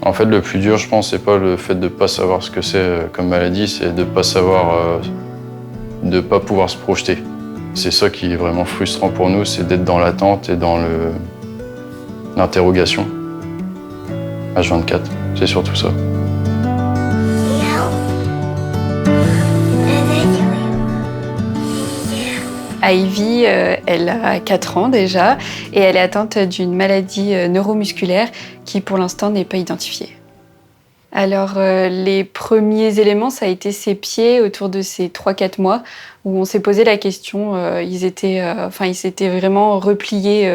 En fait, le plus dur, je pense, c'est pas le fait de pas savoir ce que c'est comme maladie, c'est de pas savoir, de pas pouvoir se projeter. C'est ça qui est vraiment frustrant pour nous, c'est d'être dans l'attente et dans l'interrogation. H24, c'est surtout ça. Ivy, elle a 4 ans déjà et elle est atteinte d'une maladie neuromusculaire qui pour l'instant n'est pas identifiée. Alors les premiers éléments, ça a été ses pieds autour de ses 3-4 mois où on s'est posé la question, ils s'étaient vraiment repliés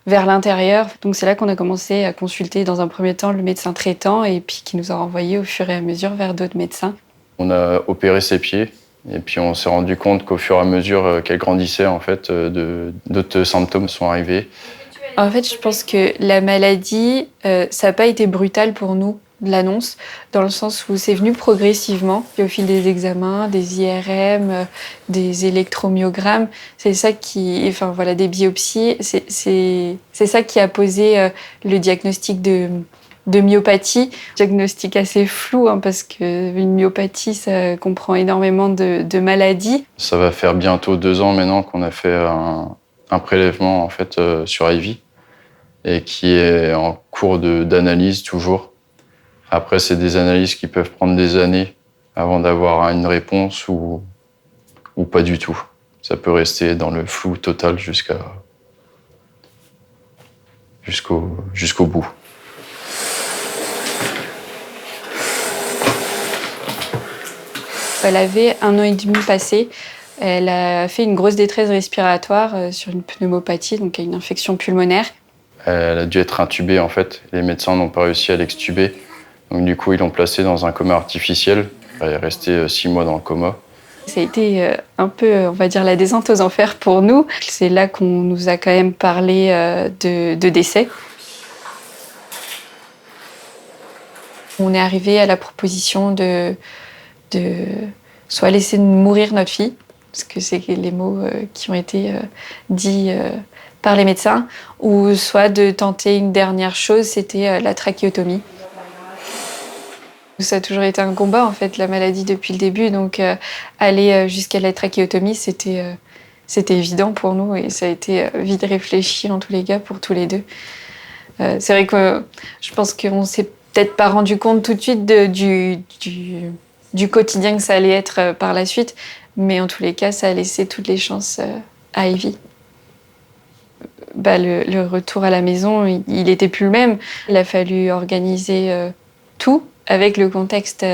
vers l'intérieur. Donc c'est là qu'on a commencé à consulter dans un premier temps le médecin traitant et puis qui nous a renvoyés au fur et à mesure vers d'autres médecins. On a opéré ses pieds et puis on s'est rendu compte qu'au fur et à mesure qu'elle grandissait, en fait, d'autres symptômes sont arrivés. En fait, je pense que la maladie, ça n'a pas été brutal pour nous, l'annonce, dans le sens où c'est venu progressivement. Puis au fil des examens, des IRM, des électromyogrammes, c'est ça qui, enfin voilà, des biopsies, c'est ça qui a posé le diagnostic de myopathie. Diagnostic assez flou, hein, parce qu'une myopathie, ça comprend énormément de maladies. Ça va faire bientôt 2 ans maintenant qu'on a fait un prélèvement en fait, sur Ivy et qui est en cours d'analyse toujours. Après, c'est des analyses qui peuvent prendre des années avant d'avoir une réponse ou pas du tout. Ça peut rester dans le flou total jusqu'au bout. Elle avait 1 an et demi passé. Elle a fait une grosse détresse respiratoire sur une pneumopathie, donc une infection pulmonaire. Elle a dû être intubée en fait. Les médecins n'ont pas réussi à l'extuber. Donc du coup, ils l'ont placée dans un coma artificiel. Elle est restée 6 mois dans le coma. Ça a été un peu, on va dire, la descente aux enfers pour nous. C'est là qu'on nous a quand même parlé de décès. On est arrivé à la proposition de soit laisser mourir notre fille, parce que c'est les mots qui ont été dits par les médecins, ou soit de tenter une dernière chose, c'était la trachéotomie. Ça a toujours été un combat, en fait, la maladie depuis le début, donc aller jusqu'à la trachéotomie, c'était évident pour nous et ça a été vite réfléchi en tous les cas pour tous les deux. C'est vrai que je pense qu'on s'est peut-être pas rendu compte tout de suite du quotidien que ça allait être par la suite, mais en tous les cas, ça a laissé toutes les chances à Ivy. Le retour à la maison, il était plus le même. Il a fallu organiser tout avec le contexte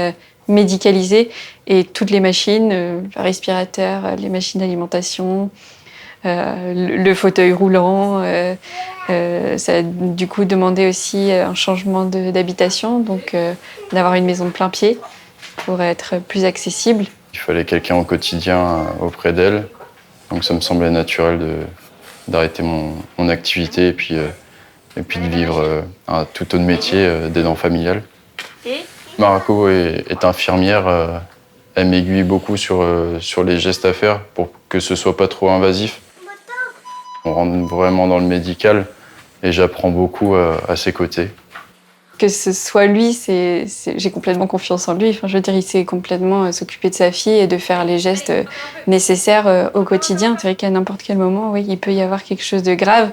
médicalisé et toutes les machines, le respirateur, les machines d'alimentation, le fauteuil roulant. Ça a du coup demandé aussi un changement d'habitation, donc d'avoir une maison de plein pied pour être plus accessible. Il fallait quelqu'un au quotidien auprès d'elle, donc ça me semblait naturel d'arrêter mon activité et puis de vivre un tout autre métier d'aidant familial. Marco est infirmière, elle m'aiguille beaucoup sur les gestes à faire pour que ce soit pas trop invasif. On rentre vraiment dans le médical et j'apprends beaucoup à ses côtés. Que ce soit lui, j'ai complètement confiance en lui. Enfin, je veux dire, il sait complètement s'occuper de sa fille et de faire les gestes nécessaires au quotidien. C'est vrai qu'à n'importe quel moment, oui, il peut y avoir quelque chose de grave.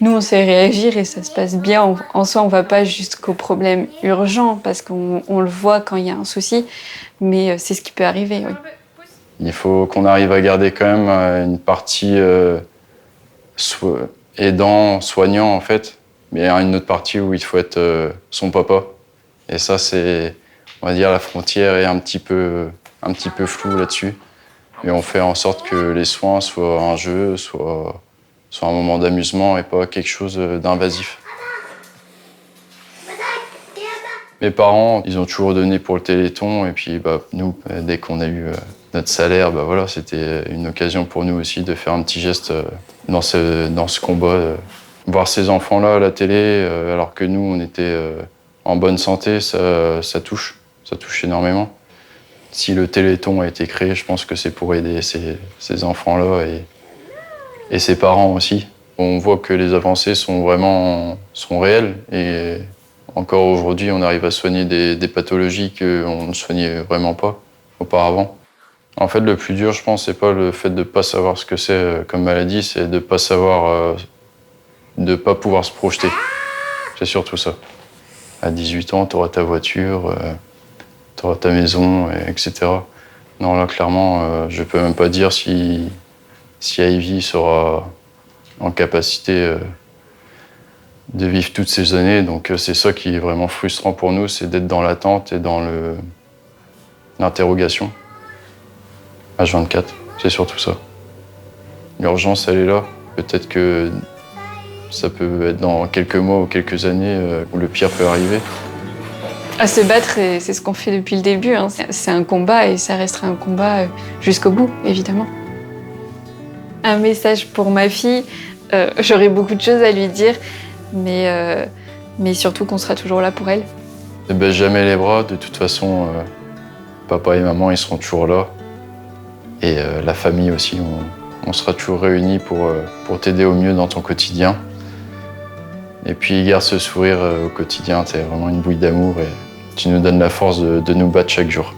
Nous, on sait réagir et ça se passe bien. En soi, on ne va pas jusqu'au problème urgent parce qu'on le voit quand il y a un souci, mais c'est ce qui peut arriver. Oui. Il faut qu'on arrive à garder quand même une partie aidant, soignant en fait, mais il y a une autre partie où il faut être son papa. Et ça, c'est, on va dire, la frontière est un petit peu floue là-dessus. Et on fait en sorte que les soins soient un jeu, soient un moment d'amusement et pas quelque chose d'invasif. Mes parents, ils ont toujours donné pour le Téléthon et puis nous, dès qu'on a eu notre salaire, voilà, c'était une occasion pour nous aussi de faire un petit geste dans ce combat. Voir ces enfants-là à la télé, alors que nous, on était en bonne santé, ça touche énormément. Si le Téléthon a été créé, je pense que c'est pour aider ces enfants-là et ses parents aussi. On voit que les avancées sont réelles et Encore aujourd'hui, on arrive à soigner des pathologies qu'on ne soignait vraiment pas auparavant. En fait, le plus dur, je pense, c'est pas le fait de pas savoir ce que c'est comme maladie, c'est de pas savoir, de pas pouvoir se projeter. C'est surtout ça. À 18 ans, tu auras ta voiture, tu auras ta maison, etc. Non, là, clairement, je peux même pas dire si Ivy sera en capacité de vivre toutes ces années. Donc, c'est ça qui est vraiment frustrant pour nous, c'est d'être dans l'attente et dans l'interrogation. H24, c'est surtout ça. L'urgence, elle est là. Peut-être que ça peut être dans quelques mois ou quelques années où le pire peut arriver. À se battre, c'est ce qu'on fait depuis le début, hein. C'est un combat et ça restera un combat jusqu'au bout, évidemment. Un message pour ma fille, j'aurais beaucoup de choses à lui dire, mais surtout qu'on sera toujours là pour elle. Ne baisse jamais les bras, de toute façon, papa et maman, ils seront toujours là. Et la famille aussi, on sera toujours réunis pour t'aider au mieux dans ton quotidien. Et puis garde ce sourire au quotidien, t'es vraiment une bouille d'amour et tu nous donnes la force de nous battre chaque jour.